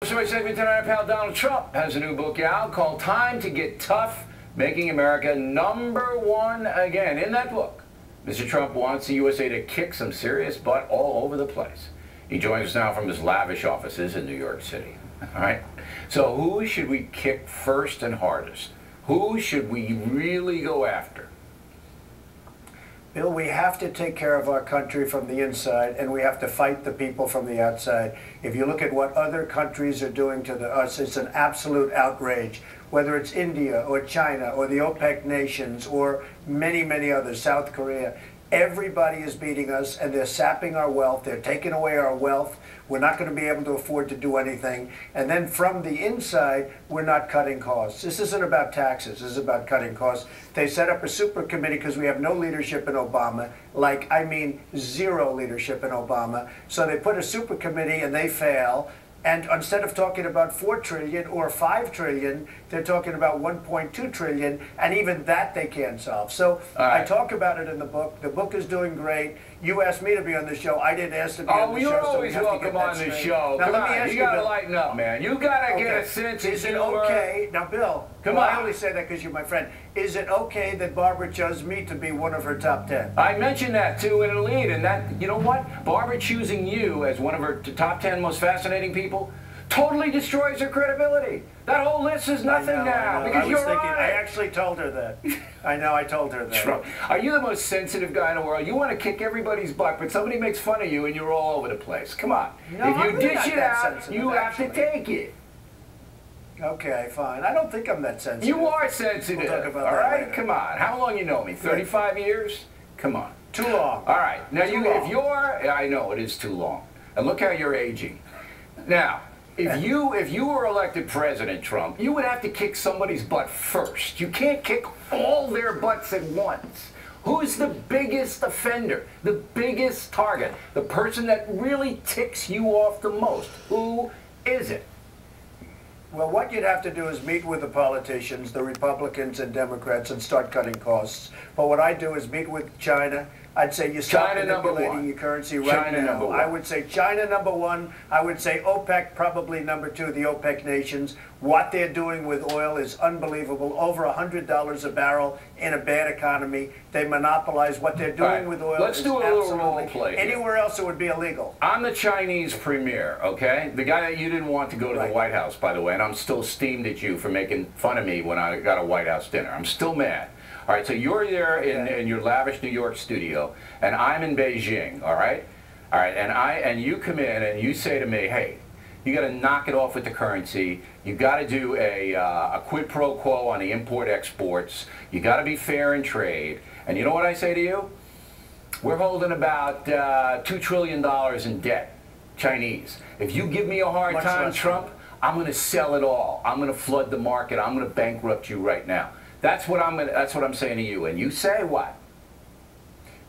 story segment tonight. Our pal Donald Trump has a new book out called Time to Get Tough, Making America #1 Again. In that book, Mr. Trump wants the USA to kick some serious butt all over the place. He joins us now from his lavish offices in New York City. All right? So who should we kick first and hardest? Who should we really go after? Bill, we have to take care of our country from the inside, and we have to fight the people from the outside. If you look at what other countries are doing to us, it's an absolute outrage. Whether it's India or China or the OPEC nations or many, many others, South Korea, everybody is beating us, and they're sapping our wealth. They're taking away our wealth. We're not going to be able to afford to do anything. And then from the inside, we're not cutting costs. This isn't about taxes. This is about cutting costs. They set up a super committee because we have no leadership in Obama. I mean zero leadership in Obama. So they put a super committee and they fail. And instead of talking about $4 trillion or $5 trillion, they're talking about $1.2 trillion, and even that they can't solve. So I talk about it in the book. The book is doing great. You asked me to be on the show. I didn't ask to be on the show. Oh, you're always welcome on the show. Now, let me ask you, gotta lighten up, man. You gotta get a sense of humor. Is it okay? Now, Bill, come on. I only say that because you're my friend. Is it okay that Barbara chose me to be one of her top 10? I mentioned that too in a lead, and that, you know what? Barbara choosing you as one of her top 10 most fascinating people totally destroys her credibility. That whole list is nothing now because you're on it. I actually told her that. I know, I told her that. Trump, are you the most sensitive guy in the world? You want to kick everybody's butt, but somebody makes fun of you and you're all over the place. Come on. No, if you dish it out, you have to take it. Okay, fine. I don't think I'm that sensitive. You are sensitive. We'll talk about all that right, later. come on. How long you know me? 35 years? Come on. Too long. All right. Now if you're, I know it is too long. And look how you're aging. Now, if you were elected president, Trump, you would have to kick somebody's butt first. You can't kick all their butts at once. Who's the biggest offender, the biggest target, the person that really ticks you off the most? Who is it? Well, what you'd have to do is meet with the politicians, the Republicans and Democrats, and start cutting costs. But what I do is meet with China. I'd say you stop manipulating your currency right now. I would say China #1. I would say OPEC probably #2, the OPEC nations. What they're doing with oil is unbelievable. Over $100 a barrel in a bad economy. They monopolize what they're doing with oil. Let's do a little role play. Anywhere else it would be illegal. I'm the Chinese premier, okay? The guy that you didn't want to go to the White House, by the way, and I'm still steamed at you for making fun of me when I got a White House dinner. I'm still mad. All right, so you're there in your lavish New York studio, and I'm in Beijing, all right? All right, and you come in and you say to me, hey, you got to knock it off with the currency. You got to do a quid pro quo on the import-exports. You got to be fair in trade. And you know what I say to you? We're holding about $2 trillion in debt, Chinese. If you give me a hard time, Trump, I'm going to sell it all. I'm going to flood the market. I'm going to bankrupt you right now. That's what I'm saying to you. And you say what?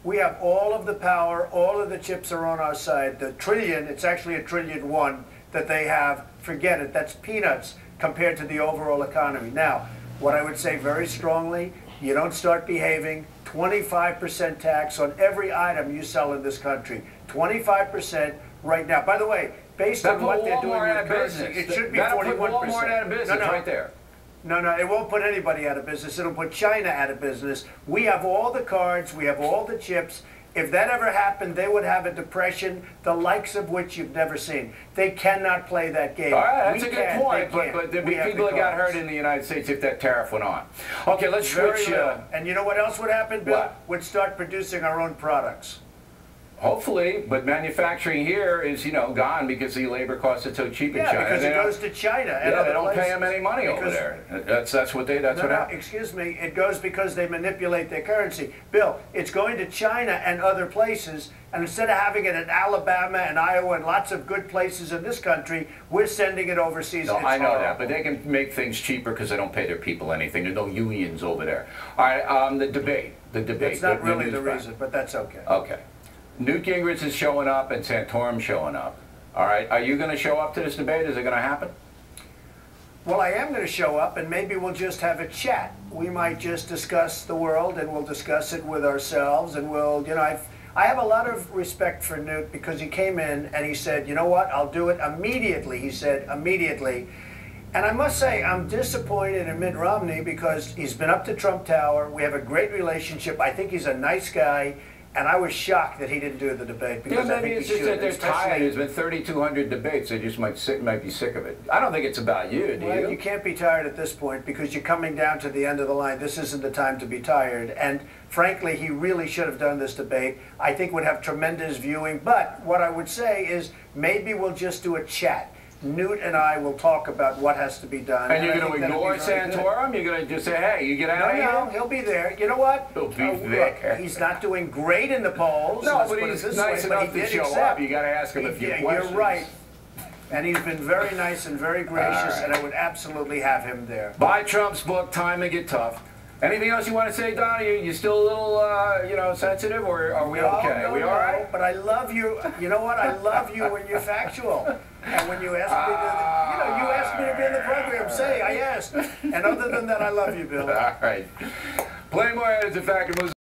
We have all of the power, all of the chips are on our side. The trillion, it's actually $1.1 trillion that they have. Forget it, that's peanuts compared to the overall economy. Now, what I would say very strongly, you don't start behaving, 25% tax on every item you sell in this country. 25% right now. By the way, based on what they're doing with currency, it should be 41%. That'll put Walmart out of business right there. No, it won't put anybody out of business. It'll put China out of business. We have all the cards. We have all the chips. If that ever happened, they would have a depression, the likes of which you've never seen. They cannot play that game. All right, that's a good point, but there'd be people that got hurt in the United States if that tariff went on. Okay, let's switch. And you know what else would happen, Bill? We'd start producing our own products. Hopefully, but manufacturing here is, gone because the labor costs are so cheap in China. Yeah, because it goes to China. And they don't pay them any money over there. That's what happens. Excuse me, it goes because they manipulate their currency. Bill, it's going to China and other places, and instead of having it in Alabama and Iowa and lots of good places in this country, we're sending it overseas. No, I know that, but they can make things cheaper because they don't pay their people anything. There's no unions over there. All right, the debate. It's not really the reason, but that's okay. Okay. Newt Gingrich is showing up and Santorum showing up. All right, are you going to show up to this debate? Is it going to happen? Well, I am going to show up, and maybe we'll just have a chat. We might just discuss the world, and we'll discuss it with ourselves, and we'll, I have a lot of respect for Newt because he came in and he said, you know what, I'll do it immediately. He said, immediately. And I must say, I'm disappointed in Mitt Romney because he's been up to Trump Tower. We have a great relationship. I think he's a nice guy. And I was shocked that he didn't do the debate because I think it's he just should. that they're tired. There's been 3,200 debates. They just might be sick of it. I don't think it's about you, do you? You can't be tired at this point because you're coming down to the end of the line. This isn't the time to be tired. And frankly, he really should have done this debate. I think would have tremendous viewing. But what I would say is maybe we'll just do a chat. Newt and I will talk about what has to be done. And you're going to ignore Santorum? You're going to just say, hey, you get out of here? No, he'll be there. You know what? He'll be there. Look, he's not doing great in the polls. No, but he's nice enough to show up. You got to ask him a few questions. You're right. And he's been very nice and very gracious, and I would absolutely have him there. Buy Trump's book, Time to Get Tough. Anything else you want to say, Don? You still a little, sensitive, or are we okay? No, we all right? But I love you. You know what? I love you when you're factual. And when you ask me to, you asked me to be in the program. Say, I asked. And other than that, I love you, Bill. All right. Plenty more edits, in fact,